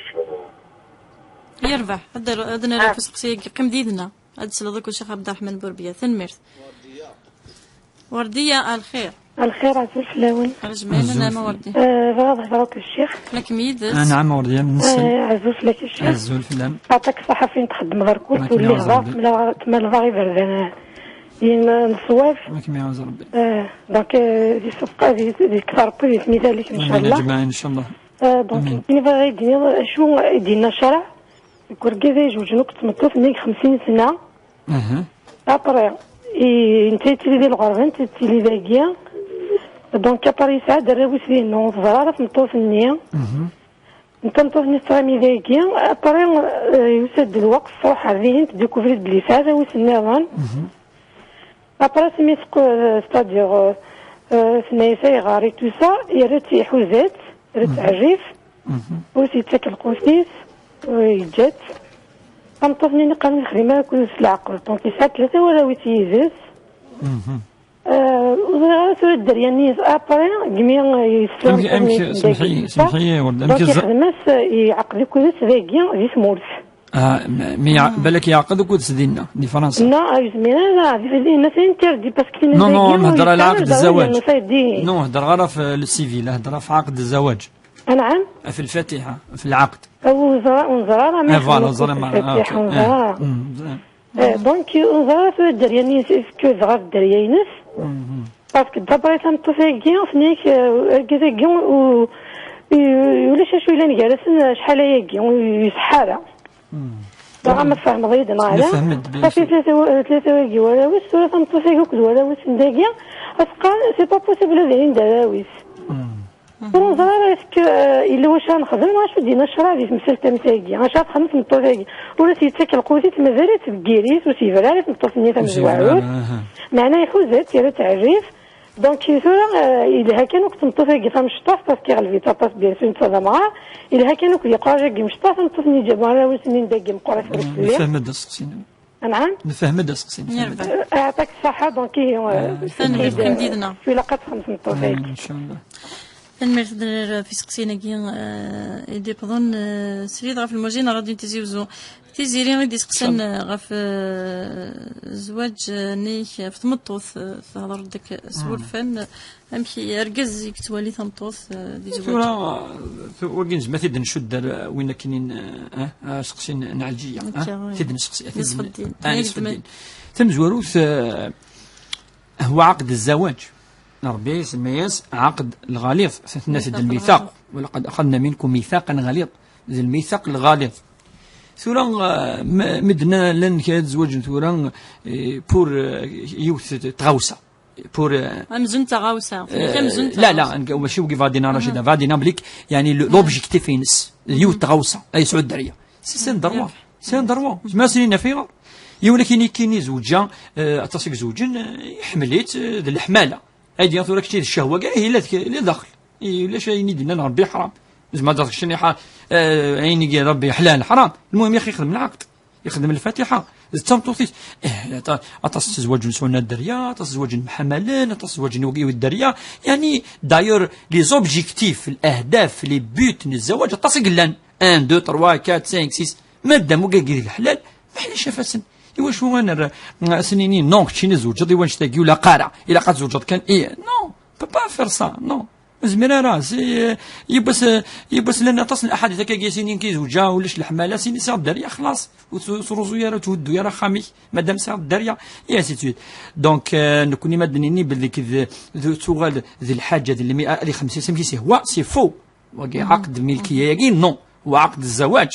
يربح ردنا راه في سقسيه كم ديدنا هاد سلطك الشيخ عبد الرحمن بوربيه ثنمرت ورديه الخير عزوز فلاون رجمين انا ما وردي بغا نهضرك الشيخ لك ميد نعم ورديه من عزوز لك الشيخ عزوز فلان عطاك الصحه فين تخدم غير كل تولي غاف كما الباغي بردان الصواف كما يعوز ربي دونك دي صفقه دي كثر بي مثال لك ان شاء الله ان شاء الله دونك كي باغي يدير شو يدينا الشرع يقول كذا يجوجنوك تمطوف منك 50 سنه ابري انت تلي الغرفه انت تلي باقيه دونك ابري ساعه الراوس ديالنا صغار تمطوف النيه انت مطوف نستغمي باقيه ابري يسد الوقت صح عارفين تديكوفري بلي فاز وسناوان ابري سميتك ستادير سنايسا غاري تو سا يرات حوزات رات عجيف وسيتاك القوسيس ويجات قمطفني نقام الخدمة كل في العقل دونك يسعى 3 ولا ويتيزاز وغير سوى الدريانيز ابري كميا يسلم سمحي ورد دونك يخدماس يعقد كل سباقيا في سمورس بالك يعقد كل سدينا دي فرنسا لا يزمينا لا في الناس انتردي باسكو نو نهضر على عقد الزواج نو نهضر غير في السيفيل نهضر في عقد الزواج نعم في الفاتحة في العقد وزرارة ما الفاتحة دونك وزرارة في الدريانيس اسكو زغار الدريانيس باسكو دابا تنطفيكيا فنيك كذاكيا ولا شاشو إلا نجالس شحال هيكيا ويسحارة دابا ما فهم غيدنا على صافي 3 واكي ولا ويس ولا تنطفيك ولا ويس نداكيا اسقا سي با بوسيبل هذين دراويس ونظرا اسكو الا واش غنخدم واش دينا الشرع في مساله تمثاكي اش غنخدم في الطوفاكي ولا سيتاكل قوتيت مازالت بكيريس وسيفرا في الطوفنيه تاع الزواعوت معناه يحوزات يرى تعريف دونك ثورا الا كانوا كنت نطوفاكي فمشطاف باسكو غالفيتا باس بيان سون تزامع الا كانوا كلي قراجا مشطاف نطوفني جابا وسنين داكي مقرا في السليه نفهم هذا السقسينا نعم نفهم هذا السقسينا يعطيك الصحه دونك ثاني كم ديدنا في لقات 5 طوفاكي ان شاء الله المرتدر في سقسينا كي يدي بظن سريد غاف الموجين راديو تيزيوزو تيزيري غيدي سقسن غاف زواج نيك في تمطوث تهضر داك سول فن امشي ركز يكتوالي تمطوث دي زواج وكين زعما تيد نشد وين كاينين سقسين نعالجيه تيد نسقسي نصف الدين نصف الدين تم زواروث هو عقد الزواج ربي يسمياس عقد الغليظ الناس الميثاق ولقد أخذنا منكم ميثاقا غليظ الميثاق الغليظ ثورا مدنا لن كيتزوج ثورا بور يوث تغوسة بور امزون تغوسة لا ماشي وكي فادينا رشيدة فادينا بليك يعني لوبجيكتيف ينس يوث تغوسة اي سعود دريا سين دروا ما سنين فيها ولكن كاين زوجا اتصل زوجين حمليت الحماله ايدي ثورا كشي الشهوه كاع هي اللي داخل لا شي ندير ربي حرام زعما داك شنو عيني ربي حلال حرام المهم يا اخي يخدم العقد يخدم الفاتحه تمطوطيت تزوج نسونا الدريا تزوج محملين تزوج نوقيو الدريا يعني داير لي زوبجيكتيف الاهداف لي بوت الزواج تصقلان 1 2 3 4 5 6 مادام وكا الحلال ما حنا شافاسن واش هو انا سنينين نو كشي زوجت واش تاكي ولا قارع الا قد زوجت كان نو با فير سا نو زميرة راسي يبس لنا تصل احاديث كاع سنين كيزوجا ولاش الحماله سيني سير الدريا خلاص وتروزو يا تودو يا خامي مادام سير الدريا يا سيتويت دونك نكوني مدنيني باللي تغال ذي الحاجه اللي 50 سي هو سي فو وكي عقد ملكيه ياكي نو وعقد الزواج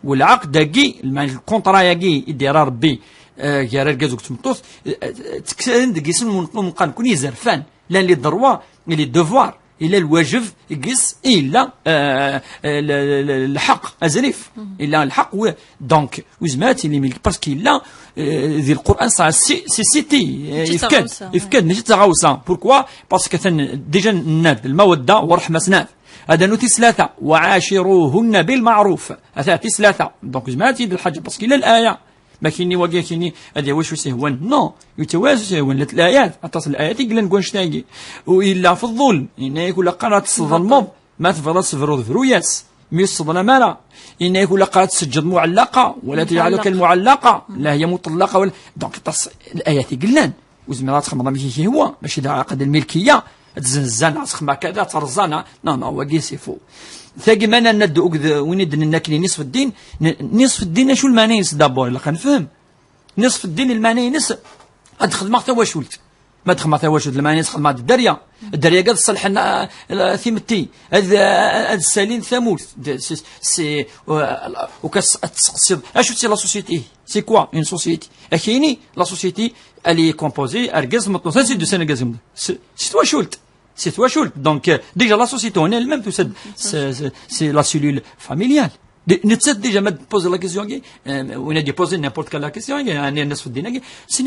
والعقد داكي الكونطرا ياكي يدير ربي يا رجازك تمطوس تكسن دكيسن من كوني زرفان لا لي دروا لي دوفوار الا الواجب يقيس الا الحق ازريف الا الحق دونك وزمات اللي ملك باسكو لا ذي القران صار سيتي يفكاد ماشي تغاوسا بوركوا باسكو ديجا ناد الموده ورحمه سناف هذا نوتي 3 وعاشروهن بالمعروف هذا 3 دونك زماتي بالحاجه باسكو لا الايه ما كايني واقع كايني هذا واش سهوان نو يتوازن سهوان الايات اتصل الايات قال نقول شتاقي والا في الظلم ان يكون قرات الظلم ما تفضل صفر ذروياس ميصدنا مالا ان يكون قرات سجد معلقه ولا تجعلها كالمعلقه لا هي مطلقه ولا دونك الايات قلنا وزمرات خمضه ماشي هو ماشي دا عقد الملكيه تزنزان اسخما كذا ترزانا نو واقي سيفو ثاقي مانا ندو وين يدن ناكلي نصف الدين نصف الدين شو المانينس دابور الا كنفهم نصف الدين المانينس ادخل حتى واش ولت ما دخل حتى واش ولت المانينس خدمه الدريه قد صلح لنا ثيمتي هذا السالين ثموث سي وكاس تقصد اشو سي لا سوسيتي سي كوا اون سوسيتي اكيني لا سوسيتي الي كومبوزي ارغاز مطلوب سي دو سينغازم سي توا شولت c'est toi Schult. Donc, déjà, la société en elle-même, c'est la cellule familiale. Déjà, me poser la question, on a dit poser n'importe quelle question, c'est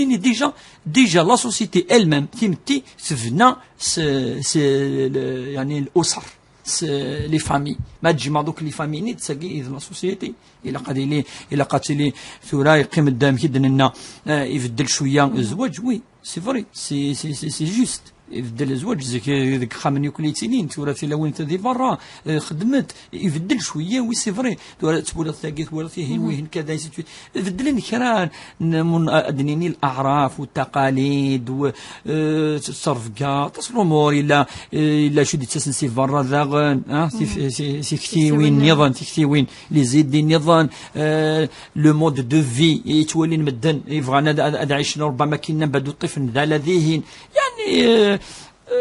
déjà la société elle-même, c'est venant, c'est l'osar, c'est les familles. ما دوك les familles تساقي la société. إلا قاتلي ثورة يقيم الدم كيدن لنا يبدل شوية الزواج وي سي فري سي جوست يبدل الزواج ذيك خامن كليتينين تورثي لو انت دي برا خدمت يبدل شويه وي سي فري تبول ثاقيت ورثيه وين كذا يبدل انكران من ادنيني الاعراف والتقاليد والصرفقه تصرمور الا شو دي تسنسي برا ذاغن سي كثيوين نظام تكثيوين لي زيد دي نظام لو مود دو في يتولي مدن يبغانا ادعيش ربما كنا بدو الطفل ذا لذيهن يعني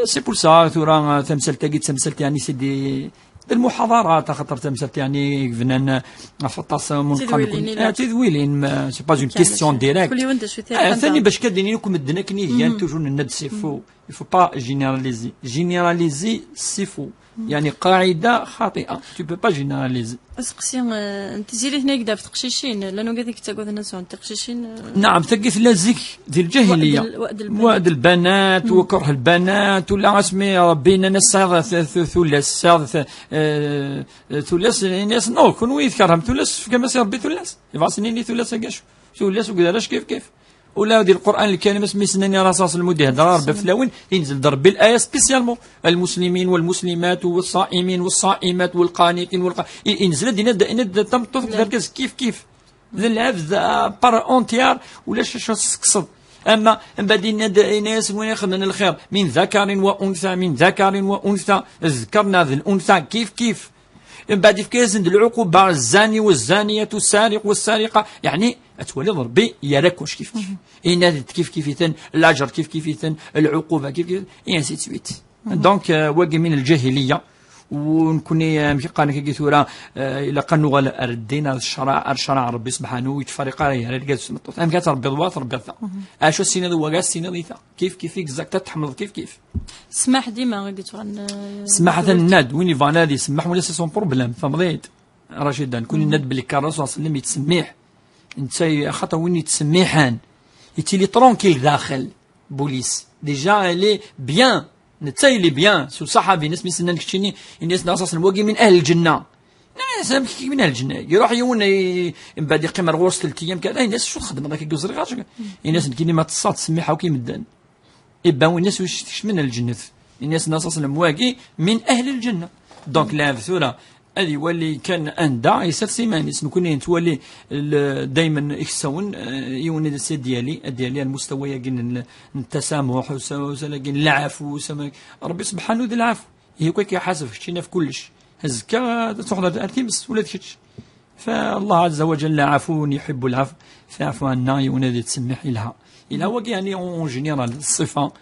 سي بور سا ثورا تمثلت يعني سيدي المحاضرات خاطر تمثلت يعني فنان فطاس من قبل تذويلين سي با اون كيستيون ديريكت ثاني باش كديني لكم مدنا كني هي توجور ند سي فو يفو با جينيراليزي سي فو يعني قاعده خاطئه تو بو با جينيراليزي اسقسي انت زيري هنا كدا في تقشيشين لانه قال لك تاكل الناس تقشيشين نعم ثقيف لازك ديال الجاهليه وعد البنات وكره البنات ولا اسمي ربينا ناس ثلاث الناس نو كون ويذكرهم ثلاث كما سي ربي ثلاث يبغى سنيني ثلاث كاش ثلاث وكذا كيف ولا ديال القران الكريم اسمي سناني رصاص المديه ضرب فلاون ينزل ضرب بالايه سبيسيالمون المسلمين والمسلمات والصائمين والصائمات والقانتين ينزل دينا تمطف تركز كيف العبد بار اونتيار ولا شو تقصد اما من بعد ناس وين يخدمنا الخير من ذكر وانثى ذكرنا ذا الانثى كيف من بعد كيس العقوبه الزاني والزانيه السارق والسارقه يعني اتولي ضربي يراك واش كيف كيف الاجر كيف العقوبه كيف اي سي سويت دونك واقي من الجاهليه ونكوني مكيقانا كيثورا الى قنوا اردينا الشرع ربي سبحانه ويتفرق يا رجال سمطوط ام كتربي ضوات ربي ثا اشو السنه ذو السنه ذي كيف اكزاكت تحمل كيف سماح ديما قلت سماح هذا الناد وين يفانا دي سماح ولا سي سون بروبليم فمضيت رشيد نكون الناد بلي كارس وصل يتسميح انت خاطر وين يتسميحان يتيلي ترونكيل داخل بوليس ديجا لي بيان نتاي لي بيان سو صحابي ناس مسنان كتشيني الناس ناصص الواقي من اهل الجنه ناس من اهل الجنه يروح يونا من بعد يقيم رغوص 3 ايام كذا الناس شو تخدم هذاك يجوز رغاش الناس كيني ما تصاد تسميحه وكي مدان يبان الناس واش من الجنه الناس ناصص الواقي من اهل الجنه دونك لا ثوره هذه يولي كان اندا يسر سيمان اسم كوني تولي دائما يخسون يوني السي ديالي المستوى يقين التسامح وسلاقين العفو ربي سبحانه ذي العفو هي كي حاسب شتينا في كلش هزكا تحضر ارتيمس ولا تشتش فالله عز وجل عفو يحب العفو فاعفو عنا يوني تسمح لها إلى هو يعني اون جينيرال صفة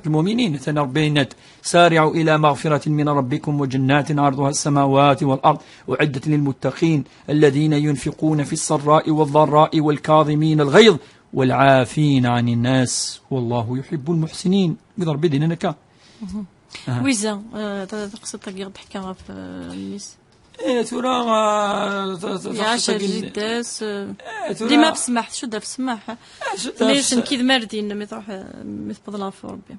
المؤمنين تنربينات سارعوا إلى مغفرة من ربكم وجنات عرضها السماوات والأرض أعدت للمتقين الذين ينفقون في السراء والضراء والكاظمين الغيظ والعافين عن الناس والله يحب المحسنين بضرب بدنا نكا ويزا تقصد تقير ضحكة في الناس ثورة يعشر جداس ديما بسمح شو دا بسمح ليش نكيد ماردين لما تروح مثبض لا في ربي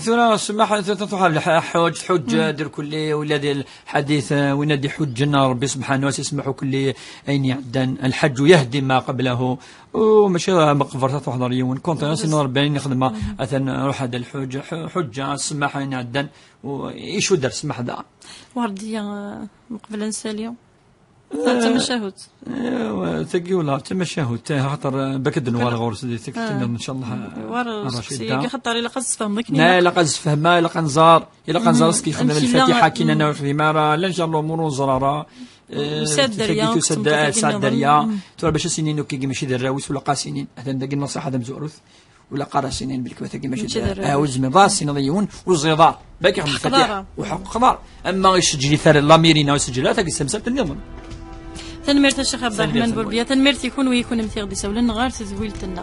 ثورة سماح تروح الحوج حجة دير كلي ولا ديال الحديث وين دي حجنا ربي سبحانه وتسمحوا كلي أين يعدن الحج يهدي ما قبله وماشي مقبرة تحضر يوم كنت ناس ربي نخدمها أثناء روح هذا الحج حجة السماح أين يعدن وإيشو در سماح دا وردية مقبل نساليو تمشاهد تقي ولا تمشاهد خاطر بكد نوار غورس دي تكتنا ان شاء الله ورا خاطر الا قص فهمك لا لا قص فهمها الا قنزار الا قنزار سكي خدم الفاتحه كينا نوع في مارا لا ان شاء الله امور زراره سد دريا ترى باش سنين كي ماشي دراويس ولا قاسينين هذا داك النصيحه هذا مزورث ولا قراسينين بالكوثه كي ماشي عاوز من راسي نضيون والزيضار باقي عند الفاتحه وحق خضار اما يسجل ثار لاميرين وسجلات كي سمسات النظام تنمرت الشيخ عبد الرحمن بوربيا تنمرت يكون ويكون متي غدي سولن غير تزويلتنا